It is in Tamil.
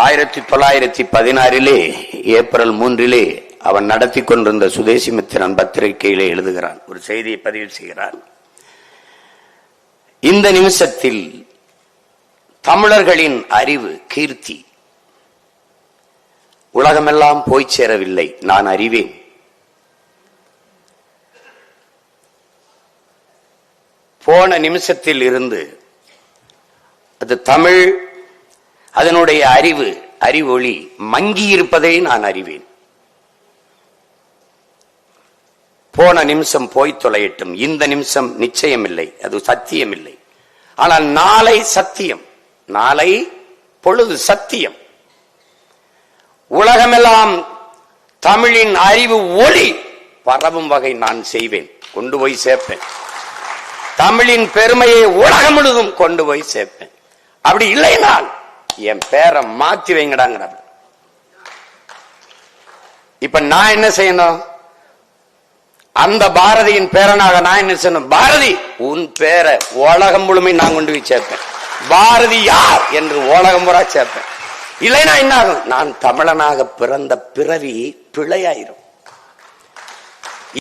1916 ஏப்ரல் 3 அவன் நடத்தி கொண்டிருந்த சுதேசி மித்திரன் பத்திரிகையிலே எழுதுகிறான், ஒரு செய்தியை பதிவு செய்கிறான். இந்த நிமிஷத்தில் தமிழர்களின் அறிவு, கீர்த்தி உலகமெல்லாம் போய் சேரவில்லை, நான் அறிவேன். போன நிமிஷத்தில் இருந்து அது தமிழ், அதனுடைய அறிவொளி மங்கி இருப்பதை நான் அறிவேன். போன நிமிஷம் போய் தொலையட்டும், இந்த நிமிஷம் நிச்சயம் இல்லை, அது சத்தியம் இல்லை. ஆனால் நாளை சத்தியம், நாளை பொழுது சத்தியம். உலகமெல்லாம் தமிழின் அறிவு ஒளி பரவும் வகை நான் செய்வேன், கொண்டு போய் சேர்ப்பேன். தமிழின் பெருமையை உலகம் முழுதும் கொண்டு போய் சேர்ப்பேன். அப்படி இல்லைனால் என் பேரை மாத்தி வைங்கடாங்க. இப்ப நான் என்ன செய்யணும்? அந்த பாரதியின் பேரனாக நான் என்ன செய்யணும்? பாரதி உன் பேரை உலகம் முழுமை நான் கொண்டு போய் சேர்ப்பேன். பாரதி யார் என்று உலகம் முறை சேர்ப்பேன். இல்லைன்னா என்ன ஆகும்? நான் தமிழனாக பிறந்த பிறவி பிழையாயிரும்.